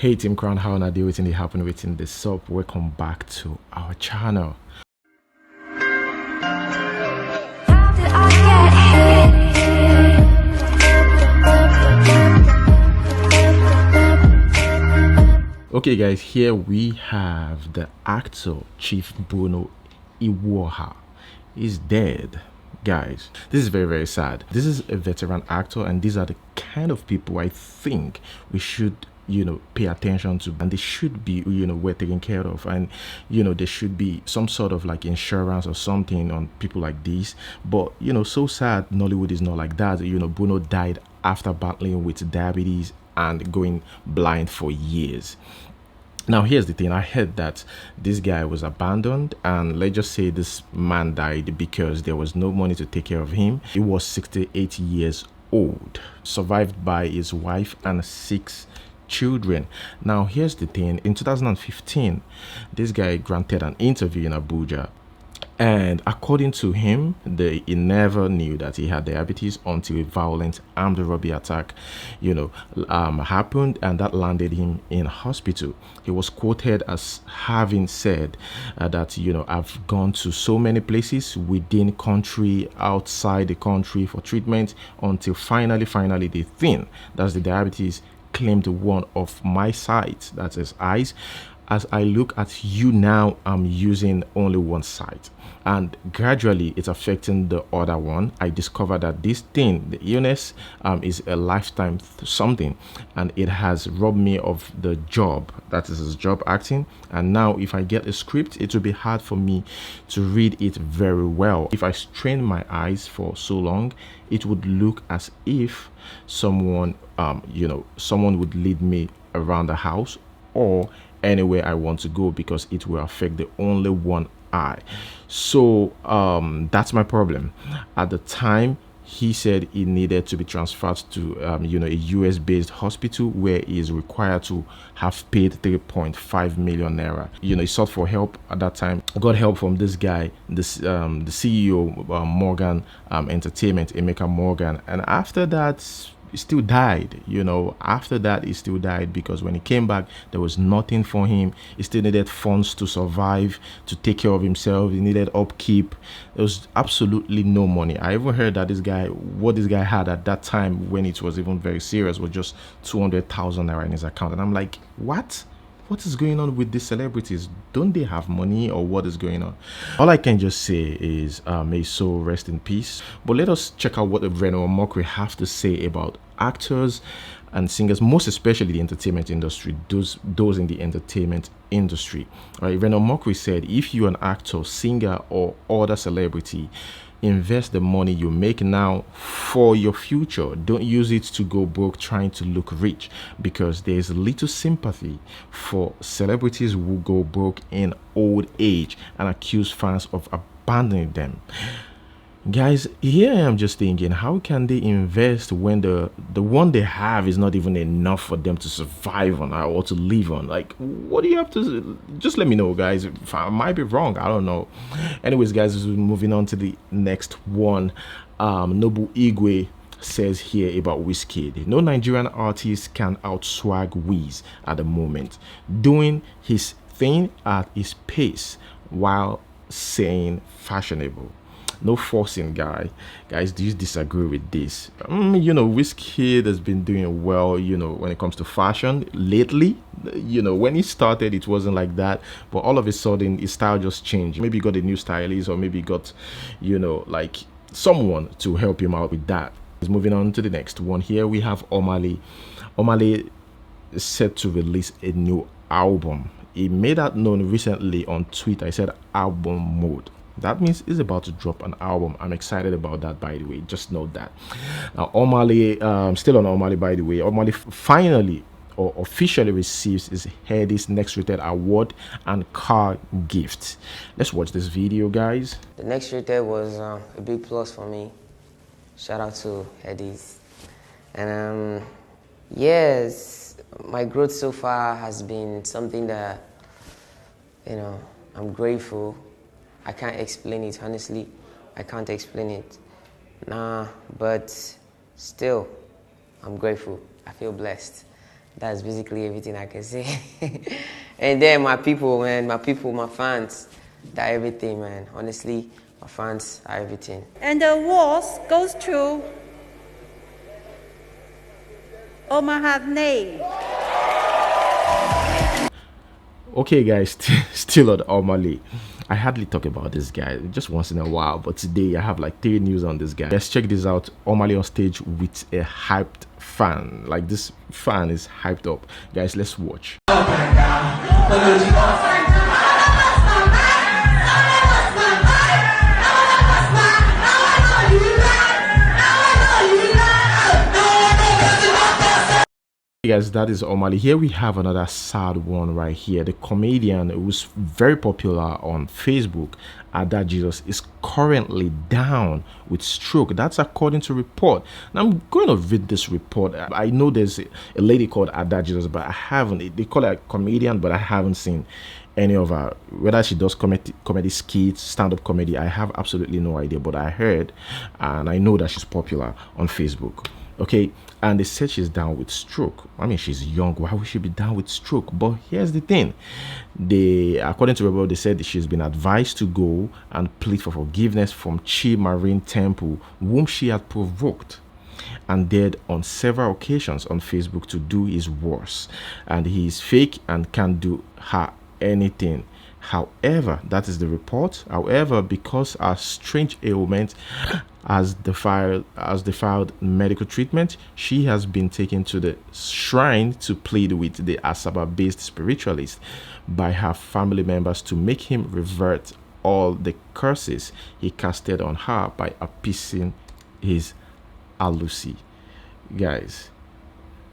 Hey Team Crown, how na dey wetin dey happen within the sub? Welcome back to our channel. Okay guys, here we have the actor Chief Bruno Iwoha. He's dead. Guys, this is very sad. This is a veteran actor, and these are the kind of people I think we should pay attention to, and they should be well taken care of, and there should be some sort of like insurance or something on people like this. But so sad, Nollywood is not like that. Bruno died after battling with diabetes and going blind for years. Now here's the thing, I heard that this guy was abandoned, and let's just say this man died because there was no money to take care of him. He was 68 years old, survived by his wife and 6 children. Now here's the thing, in 2015 this guy granted an interview in Abuja, and according to him, he never knew that he had diabetes until a violent armed robbery attack happened, and that landed him in hospital. He was quoted as having said that I've gone to so many places within country, outside the country for treatment, until finally the thing, that's the diabetes, claimed one of my sight, that's his eyes. As I look at you now, I'm using only one side, and gradually it's affecting the other one. I discovered that this thing, the illness, is a lifetime something, and it has robbed me of the job, that is his job, acting. And now if I get a script, it will be hard for me to read it very well. If I strain my eyes for so long, it would look as if someone would lead me around the house or anywhere I want to go, because it will affect the only one eye. So that's my problem. At the time, he said he needed to be transferred to a US based hospital where he is required to have paid 3.5 million naira. He sought for help at that time, got help from this guy, the CEO, Morgan Entertainment, Emeka Morgan, and after that he still died. After that he still died, because when he came back there was nothing for him. He still needed funds to survive, to take care of himself. He needed upkeep. There was absolutely no money. I even heard that what this guy had at that time, when it was even very serious, was just 200,000 naira in his account. And I'm like, what is going on with these celebrities? Don't they have money, or what is going on? All I can just say is may his soul rest in peace. But let us check out what Bruno Iwoha have to say about actors and singers, most especially the entertainment industry, those in the entertainment industry. Right, Bruno Iwoha said, if you're an actor, singer, or other celebrity, invest the money you make now for your future. Don't use it to go broke trying to look rich, because there is little sympathy for celebrities who go broke in old age and accuse fans of abandoning them. Guys, here I am just thinking, how can they invest when the one they have is not even enough for them to survive on or to live on? Like, what do you have to just let me know, guys. If I might be wrong, I don't know. Anyways, guys, moving on to the next one. Noble Igwe says here about Wizkid: no Nigerian artist can outswag Wiz at the moment, doing his thing at his pace while saying fashionable. No forcing, guys. Do you disagree with this? Wizkid has been doing well when it comes to fashion lately. When he started it wasn't like that, but all of a sudden his style just changed. Maybe he got a new stylist, or maybe he got like someone to help him out with that. Moving on to the next one. Here we have Omah Lay. Omah Lay is set to release a new album. He made that known recently on Twitter. He said album mode. That means he's about to drop an album. I'm excited about that, by the way. Just note that. Now, Omah Lay, still on Omah Lay, by the way. Omah Lay finally or officially receives his Headies Next Rated Award and car gift. Let's watch this video, guys. The Next Rated was a big plus for me. Shout out to Headies. And yes, my growth so far has been something that, I'm grateful. I can't explain it, honestly. I can't explain it. But still, I'm grateful. I feel blessed. That's basically everything I can say. And then my people, man, my fans, they're everything, man. Honestly, my fans are everything. And the award goes to Omah Lay. Okay, guys, still on Omah Lay. I hardly talk about this guy, just once in a while, but today I have like 3 news on this guy. Let's check this out. Omah Lay on stage with a hyped fan. Like, this fan is hyped up. Guys, let's watch. Hey guys, that is Omah Lay. Here we have another sad one right here. The comedian who's very popular on Facebook, Ada Jesus, is currently down with stroke. That's according to report. Now I'm going to read this report. I know there's a lady called Ada Jesus, but I haven't. They call her a comedian, but I haven't seen any of her. Whether she does comedy skits, stand-up comedy, I have absolutely no idea. But I heard, and I know that she's popular on Facebook. Okay, and they said she's down with stroke. I mean, she's young. Why would she be down with stroke? But here's the thing. According to Rebel, they said she's been advised to go and plead for forgiveness from Chi Marine Temple, whom she had provoked and dared on several occasions on Facebook to do his worst. And he is fake and can't do her anything. However, that is the report. However, because her strange ailment has defiled medical treatment, she has been taken to the shrine to plead with the Asaba-based spiritualist by her family members to make him revert all the curses he casted on her by appeasing his alusi. Guys,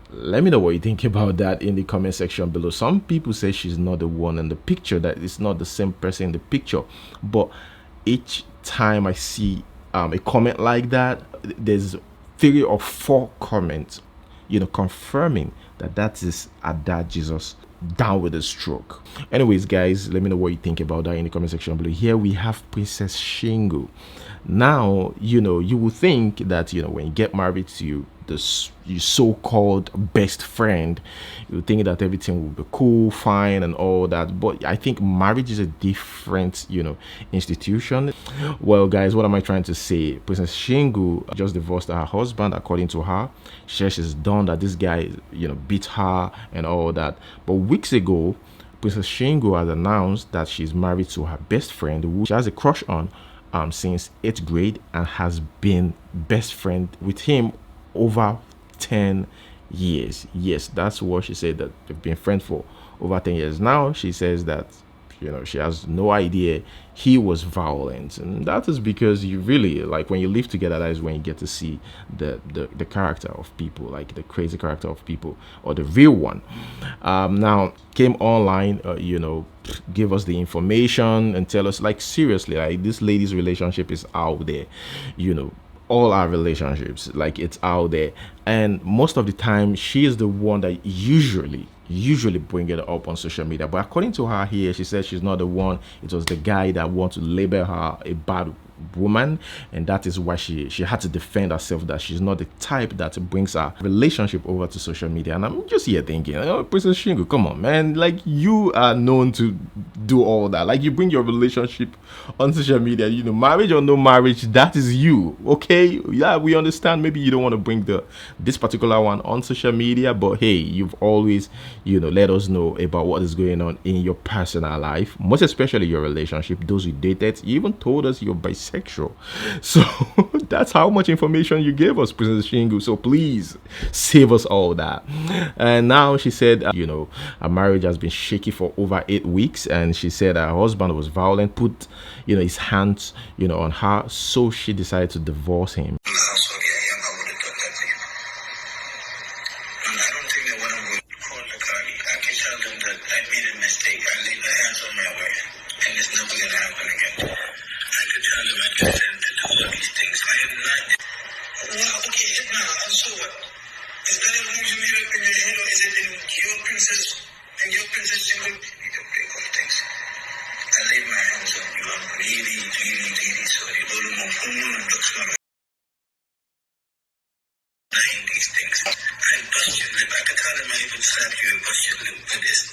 let me know what you think about that in the comment section below. Some people say she's not the one in the picture, that it's not the same person in the picture, but each time I see a comment like that, there's 3 or 4 comments, confirming that is Ada Jesus down with a stroke. Anyways, guys, let me know what you think about that in the comment section below. Here we have Princess Shingle. Now, you will think that when you get married to your so-called best friend, you think that everything will be cool, fine, and all that. But I think marriage is a different institution. Well, guys, what am I trying to say? Princess Shingle just divorced her husband. According to her, she says she's done, that this guy beat her and all that. But weeks ago, Princess Shingle has announced that she's married to her best friend, who she has a crush on since 8th grade, and has been best friend with him over 10 years. Yes, that's what she said, that they've been friends for over 10 years. Now she says that she has no idea he was violent, and that is because you really, like, when you live together, that is when you get to see the character of people, like the crazy character of people, or the real one. Now came online, give us the information and tell us, like, seriously, like, this lady's relationship is out there. All our relationships, like, it's out there, and most of the time she is the one that usually bring it up on social media. But according to her here, she said she's not the one. It was the guy that wanted to label her a bad woman, and that is why she had to defend herself, that she's not the type that brings her relationship over to social media. And I'm just here thinking, Princess Shingle, come on, man, like, you are known to do all that. Like, you bring your relationship on social media, marriage or no marriage, that is you. Okay, yeah, we understand maybe you don't want to bring this particular one on social media, but hey, you've always let us know about what is going on in your personal life, most especially your relationship, those you dated. You even told us you're bisexual. So that's how much information you gave us, Princess Shingle. So please save us all that. And now she said her marriage has been shaky for over 8 weeks, and she said her husband was violent, put his hands on her, so she decided to divorce him.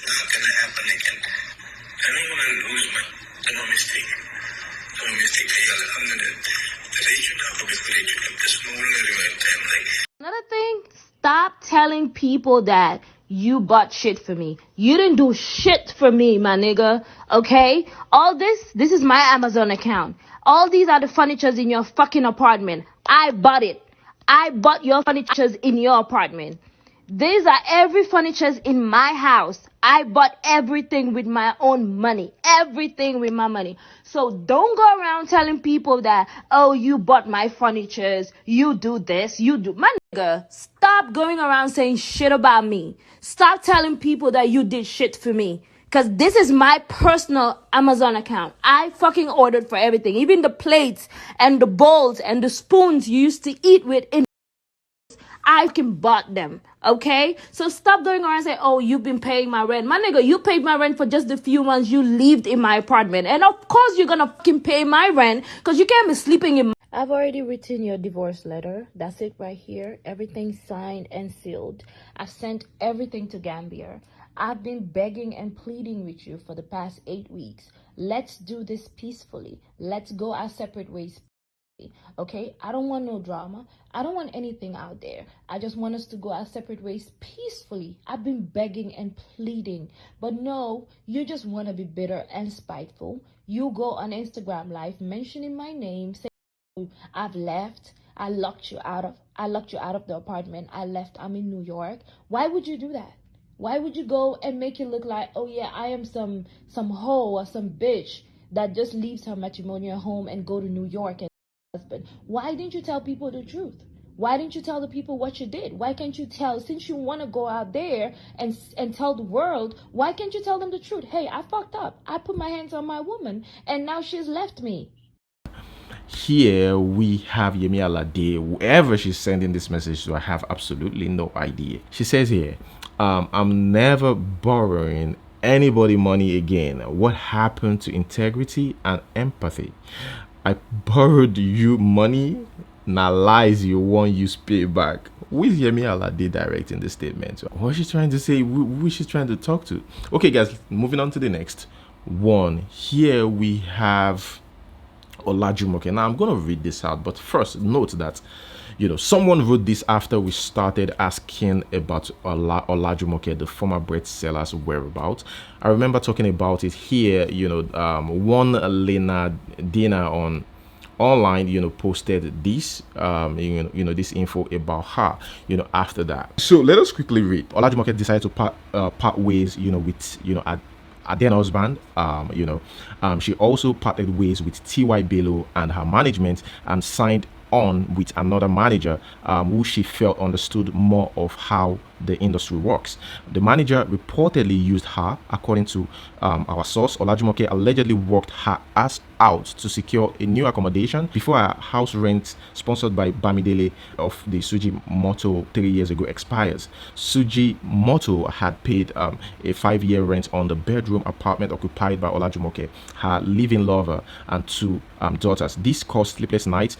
not gonna happen again. I don't want to lose my mistake. No mistake. Another thing, stop telling people that you bought shit for me. You didn't do shit for me, my nigga. Okay? All this is my Amazon account. All these are the furnitures in your fucking apartment. I bought it. I bought your furnitures in your apartment. These are every furnitures in my house. I bought everything with my own money. Everything with my money. So don't go around telling people that, oh, you bought my furnitures. You do this. You do. My nigga, stop going around saying shit about me. Stop telling people that you did shit for me. Because this is my personal Amazon account. I fucking ordered for everything. Even the plates and the bowls and the spoons you used to eat with in I can bought them, okay? So stop going around and say, oh, you've been paying my rent. My nigga, you paid my rent for just the few months you lived in my apartment. And of course you're gonna fucking pay my rent because you can't be sleeping in my... I've already written your divorce letter. That's it right here. Everything signed and sealed. I've sent everything to Gambia. I've been begging and pleading with you for the past 8 weeks. Let's do this peacefully. Let's go our separate ways. Okay, I don't want no drama. I don't want anything out there. I just want us to go our separate ways peacefully. I've been begging and pleading, but no, you just want to be bitter and spiteful. You go on Instagram live mentioning my name, saying I've left. I locked you out of the apartment. I left. I'm in New York. Why would you do that? Why would you go and make it look like, oh yeah, I am some hoe or some bitch that just leaves her matrimonial home and go to New York and husband? Why didn't you tell people the truth? Why didn't you tell the people what you did? Why can't you tell, since you want to go out there and tell the world, why can't you tell them the truth? Hey, I fucked up. I put my hands on my woman and now she's left me. Here we have Yemi Alade. Whoever she's sending this message to, I have absolutely no idea. She says here, I'm never borrowing anybody money again. What happened to integrity and empathy? I borrowed you money, now lies you want you pay back. Who is Yemi Alade directing the statement? What is she trying to say? Who is she trying to talk to? Okay, guys, moving on to the next one. Here we have Olajumoke. Now I'm going to read this out, but first note that someone wrote this after we started asking about Olajumoke, the former bread seller's whereabouts. I remember talking about it here. One Lena Dina online posted this this info about her after that. So let us quickly read. Olajumoke decided to part ways with Adena's husband. She also parted ways with T.Y. Bello and her management and signed on with another manager who she felt understood more of how the industry works. The manager reportedly used her. According to our source, Olajumoke allegedly worked her ass out to secure a new accommodation before her house rent sponsored by Bamidele of the Suji Motto 3 years ago expires. Suji Motto had paid a 5-year rent on the bedroom apartment occupied by Olajumoke, her living lover, and 2 daughters. This caused sleepless nights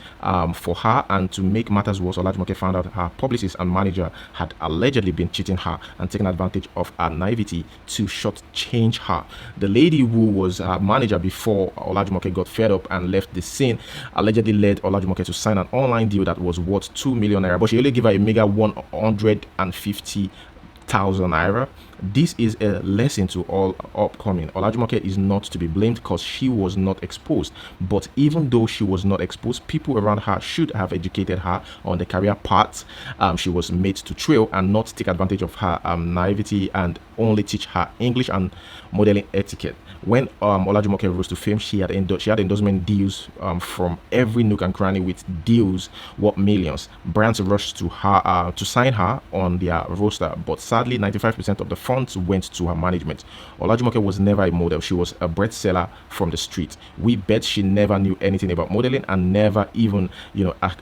for her, and to make matters worse, Olajumoke found out her publicist and manager had allegedly been cheating her and taking advantage of her naivety to shortchange her. The lady who was her manager before Olajumoke got fed up and left the scene allegedly led Olajumoke to sign an online deal that was worth 2 million naira, but she only gave her a mega 150,000 naira. This is a lesson to all upcoming. Olajumoke is not to be blamed because she was not exposed. But even though she was not exposed, people around her should have educated her on the career path she was made to trail, and not take advantage of her naivety and only teach her English and modeling etiquette. When Olajumoke rose to fame, she had endorsement deals from every nook and cranny with deals worth millions. Brands rushed to her to sign her on their roster, but sadly 95% of the funds went to her management. Olajumoke was never a model. She was a bread seller from the street. We bet she never knew anything about modeling and never even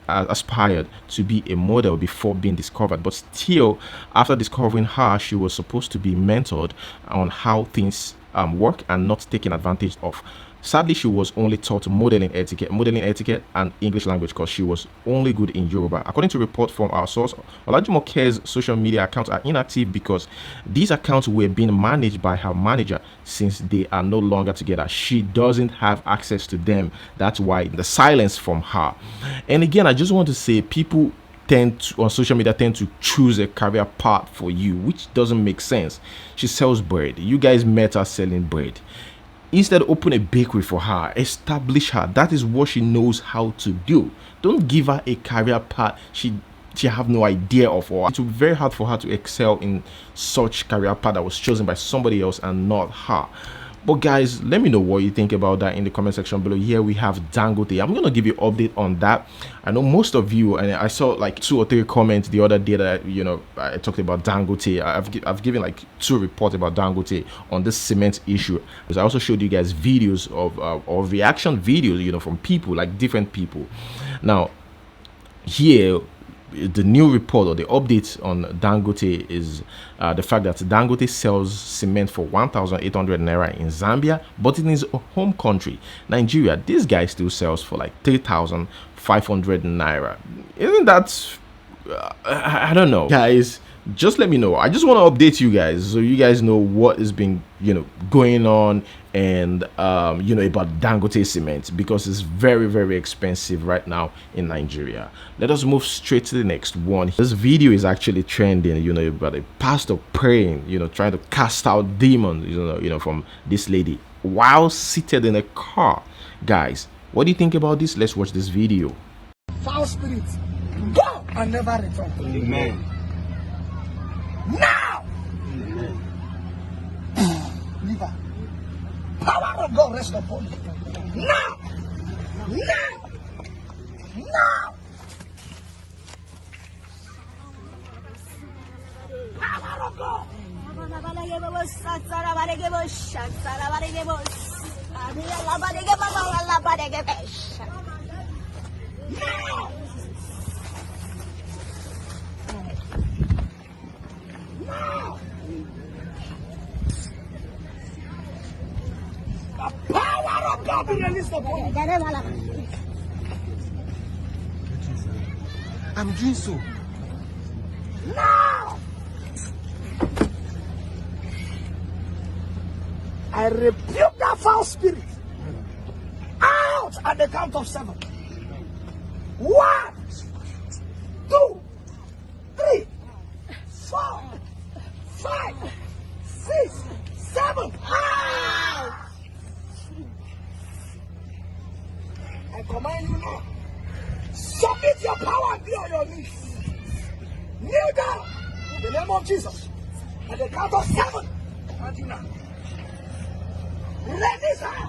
aspired to be a model before being discovered. But still, after discovering her, she was supposed to be mentored on how things work and not taking advantage of Sadly, she was only taught modeling etiquette and English language because she was only good in Yoruba. According to a report from our source, Olajumoke's social media accounts are inactive because these accounts were being managed by her manager since they are no longer together. She doesn't have access to them. That's why the silence from her. And again, I just want to say, people on social media tend to choose a career path for you, which doesn't make sense. She sells bread. You guys met her selling bread. Instead, open a bakery for her, establish her. That is what she knows how to do. Don't give her a career path she have no idea of, or it will be very hard for her to excel in such career path that was chosen by somebody else and not her. But guys, let me know what you think about that in the comment section below. Here we have Dangote. I'm gonna give you an update on that. I know most of you, and I saw like 2 or 3 comments the other day that I talked about Dangote. I've given like 2 reports about Dangote on this cement issue. Because I also showed you guys videos of reaction videos, from people, like different people. Now, here, the new report or the update on Dangote is the fact that Dangote sells cement for 1,800 naira in Zambia, but in his home country, Nigeria, this guy still sells for like 3,500 naira. Isn't that I don't know, guys? Just let me know. I just want to update you guys so you guys know what is being going on, and about Dangote cement, because it's very, very expensive right now in Nigeria. Let us move straight to the next one. This video is actually trending, about a pastor praying, trying to cast out demons, from this lady while seated in a car. Guys, what do you think about this? Let's watch this video. Foul spirits, go and never return. Amen. Now! Amen. Liver. Power of God rest upon you. Now! Now! Now! Power of God! Now! Now! The power of God be released upon you. I'm doing so. Now! I rebuke that foul spirit. Out at the count of 7. 1, 2, 3, 4, 5, 6, 7. Out! I command you now. Submit your power and be on your knees. Kneel down in the name of Jesus. At the count of 7. And you now. Release her.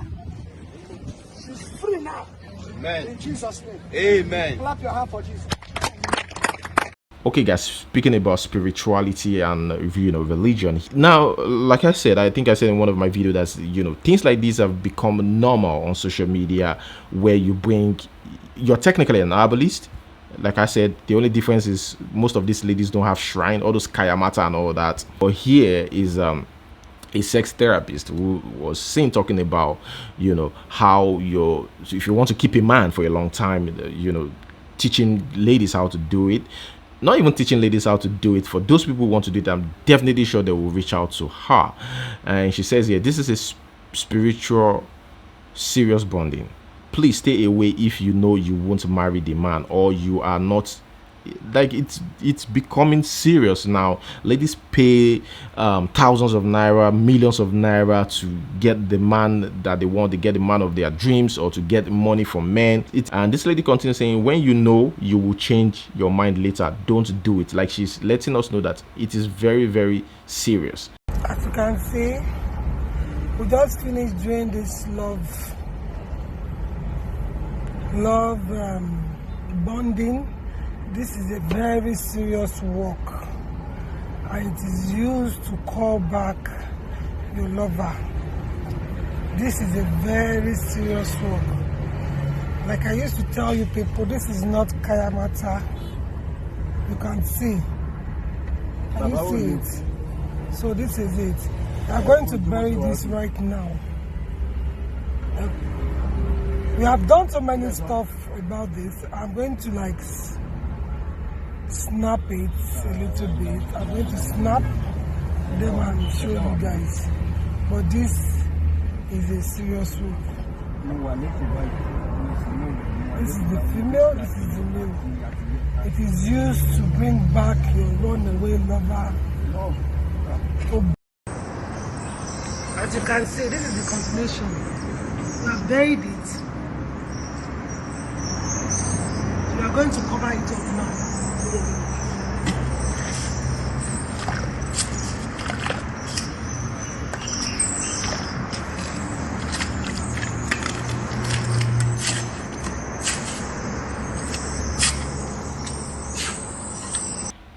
She's free now. Amen. In Jesus' name. Amen. Clap your hand for Jesus. Okay guys, speaking about spirituality and religion, now, like I said, I think I said in one of my videos that things like these have become normal on social media, where you're technically an herbalist. Like I said, the only difference is most of these ladies don't have shrine, all those kayamata and all that. But here is a sex therapist who was seen talking about how if you want to keep a man for a long time, teaching ladies how to do it. Not even teaching ladies how to do it. For those people who want to do it, I'm definitely sure they will reach out to her. And she says here, this is a spiritual serious bonding. Please stay away if you know you won't marry the man, or you are not. Like, it's becoming serious now. Ladies pay thousands of naira, millions of naira to get the man that they want, to get the man of their dreams, or to get money from men. And this lady continues saying, when you know you will change your mind later, don't do it. Like, she's letting us know that it is very, very serious. As you can see, we just finished doing this love bonding. This is a very serious work, and it is used to call back your lover. This is a very serious work. Like I used to tell you people, this is not kayamata. You can see. Can you see it? So this is it. I'm going to bury this right now. We have done so many stuff about this. I'm going to like snap it a little bit. I'm going to snap them and show you guys. But this is a serious work. This is the female, this is the male. It is used to bring back your runaway lover. As you can see, this is the continuation. We have buried it. We are going to cover it up now.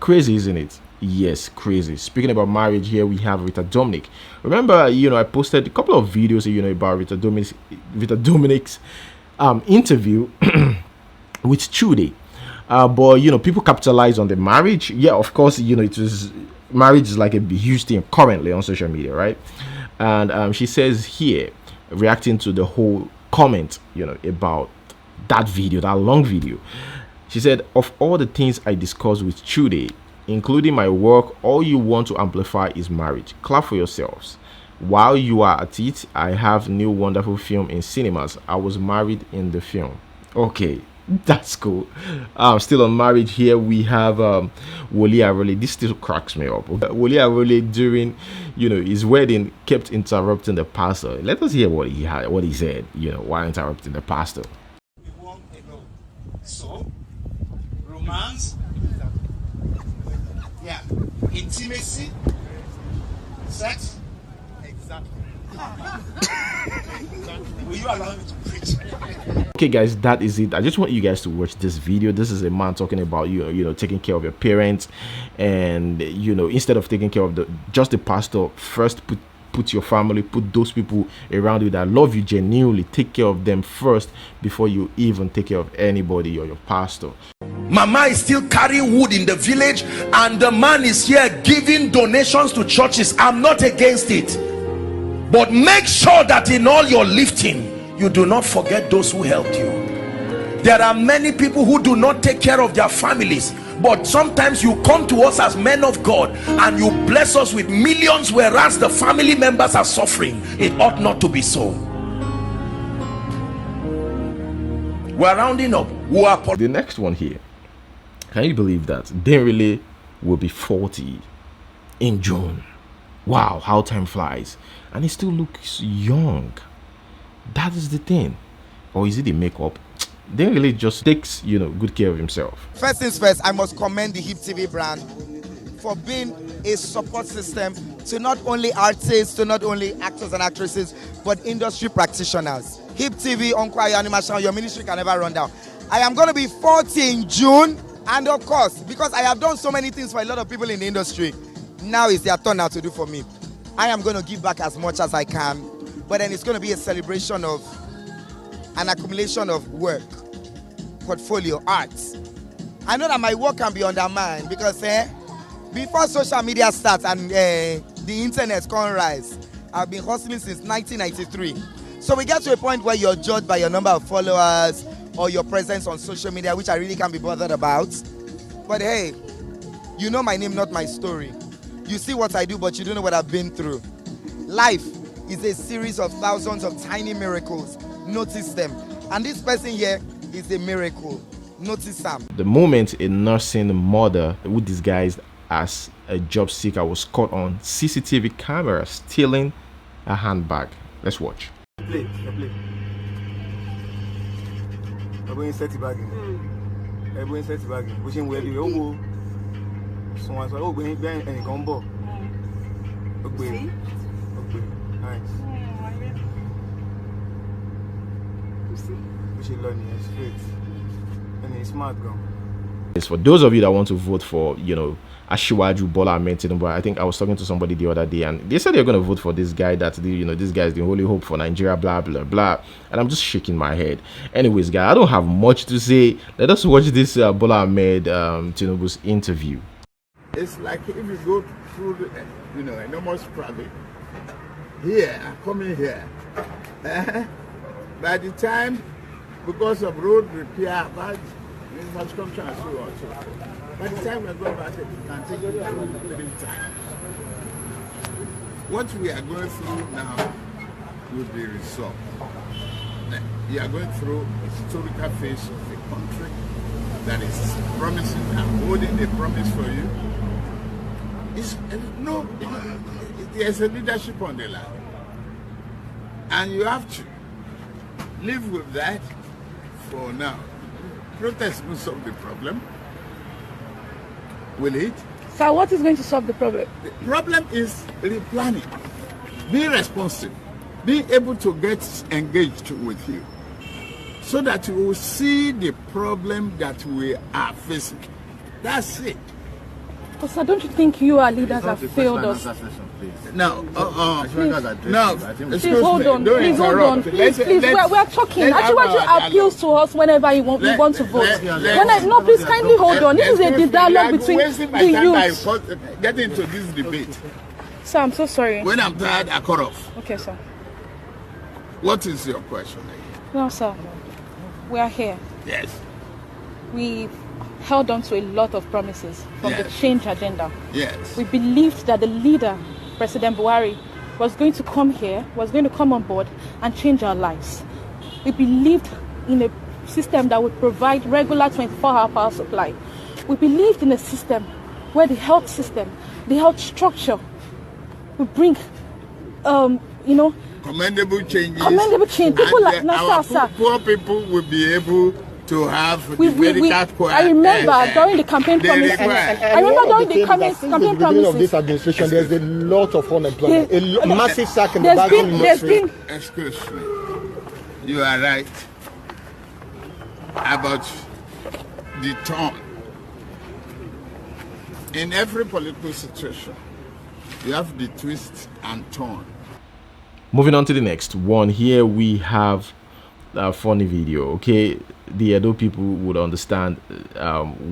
Crazy, isn't it? Yes, crazy. Speaking about marriage, here we have Rita Dominic. Remember, I posted a couple of videos, about Rita Dominic's interview with Chude. But people capitalize on the marriage. Yeah, of course, marriage is like a huge thing currently on social media, right? And she says here, reacting to the whole comment, about that video, that long video. She said, of all the things I discussed with Chude, including my work, all you want to amplify is marriage. Clap for yourselves. While you are at it, I have new wonderful film in cinemas. I was married in the film. Okay, that's cool. Still on marriage, here we have Wole Arole. This still cracks me up. Wole Arole during his wedding kept interrupting the pastor. Let us hear what he said, while interrupting the pastor. So, romance, yeah, intimacy, sex. Exactly. Will you allow me to preach? Okay, guys, that is it. I just want you guys to watch this video. This is a man talking about taking care of your parents, and instead of taking care of just the pastor, first put your family, put those people around you that love you genuinely, take care of them first before you even take care of anybody or your pastor. Mama is still carrying wood in the village, and the man is here giving donations to churches. I'm not against it, but make sure that in all your lifting you do not forget those who helped you. There are many people who do not take care of their families, but sometimes you come to us as men of God and you bless us with millions, whereas the family members are suffering. It ought not to be so. We're rounding up. The next one here, can you believe that Dangote will be 40 in June? Wow, how time flies, and he still looks young. That is the thing. Or is it the makeup? Dangote just takes good care of himself. First things first, I must commend the Hip TV brand for being a support system to not only artists, to not only actors and actresses, but industry practitioners. Hip TV, Uncle Animation, your ministry can never run down. I am going to be 40 in June, and of course, because I have done so many things for a lot of people in the industry, now it's their turn now to do for me. I am going to give back as much as I can, but then it's going to be a celebration of an accumulation of work, portfolio, arts. I know that my work can be undermined because before social media starts and the internet can rise, I've been hustling since 1993. So we get to a point where you're judged by your number of followers or your presence on social media, which I really can't be bothered about. But hey, you know my name, not my story. You see what I do, but you don't know what I've been through. Life is a series of thousands of tiny miracles. Notice them. And this person here is a miracle. Notice them. The moment a nursing mother who disguised as a job seeker was caught on CCTV camera stealing a handbag. Let's watch. Play. Everyone set it back in. Everyone set it back in. Wishing where you go. Someone's like, oh, going behind any combo. Okay. Nice. We should learn it straight. And he's smart, girl. It's for those of you that want to vote for, Asiwaju Bola Ahmed Tinubu. I think I was talking to somebody the other day, and they said they're going to vote for this guy. That this guy is the only hope for Nigeria. Blah blah blah. And I'm just shaking my head. Anyways, guys, I don't have much to say. Let us watch this Bola Ahmed Tinubu's interview. It's like if you go through, enormous traffic. Here, coming here. By the time, because of road repair, bad infrastructure and so on, so forth, by the time we go back, it can take a little time. What we are going through now will be resolved. You are going through a historical phase of the country that is promising and holding a promise for you. There's a leadership on the land, and you have to live with that for now. Protest will solve the problem. Will it? So what is going to solve the problem? The problem is replanning. Be responsive. Be able to get engaged with you so that you will see the problem that we are facing. That's it. But sir, don't you think you are leaders have failed us? No, please hold on. Please hold on. Please, we are talking. Actually, what you appeals to us whenever you want, we want to vote. No, please kindly hold on. This is a dialogue between the youth. Get into this debate. Sir, I'm so sorry. When I'm tired, I cut off. Okay, sir. What is your question? No, sir. We are here. Yes. We held on to a lot of promises from the change agenda. Yes. We believed that the leader, President Buhari, was going to come here, was going to come on board and change our lives. We believed in a system that would provide regular 24-hour power supply. We believed in a system where the health system, the health structure would bring, commendable changes. Commendable change. People like our poor people will be able to have medical I remember during the campaign promise. I remember during the campaign promises. Of this administration, there's a lot of unemployment, a massive sack in the banking industry. Excuse me. You are right about the turn. In every political situation, you have the twist and turn. Moving on to the next one. Here we have a funny video. Okay, the Edo people would understand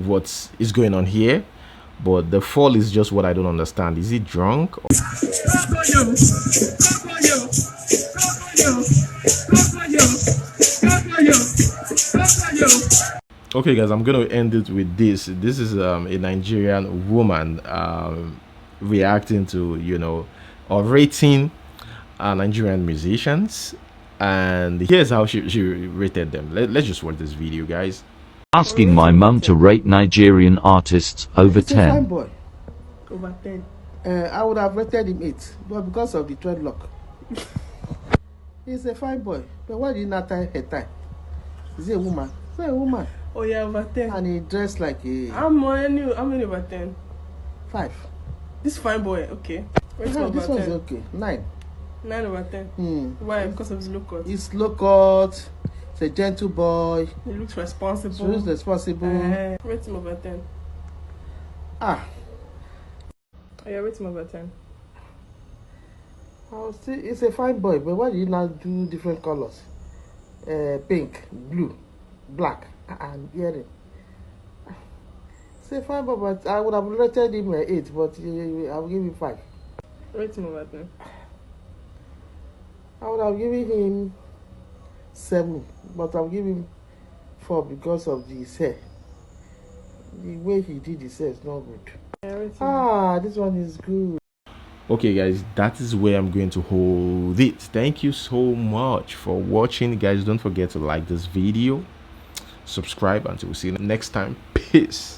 what is going on here, but the fall is just what I don't understand. Is he drunk? Okay guys, I'm going to end it with this. This is a Nigerian woman reacting to, or rating Nigerian musicians, and here's how she rated them. Let's just watch this video, guys. Asking my mum to rate Nigerian artists over 10. Fine boy. Over 10. I would have rated him 8, but because of the dreadlock. He's a fine boy, but why did he not tie her tie? Is he a woman? Is he a woman? Oh yeah, over 10. And he dressed like a... How many over 10? 5. This fine boy, okay. This one's okay. 9. 9 over 10. Why? Because of his look cut. He's low cut. He's a gentle boy. He looks responsible. He looks responsible. Rate him over 10. Oh yeah, rate him over 10. I'll say it's a fine boy, but why did you not do different colors? Pink, blue, black, and earring. It's a fine boy, but I would have rated him 8, but I'll give him 5. Rate him over 10. I would have given him 7, but I'll give him 4 because of the hair. The way he did his hair is not good. This one is good. Okay guys, that is where I'm going to hold it. Thank you so much for watching, guys. Don't forget to like this video, subscribe, until we see you next time. Peace.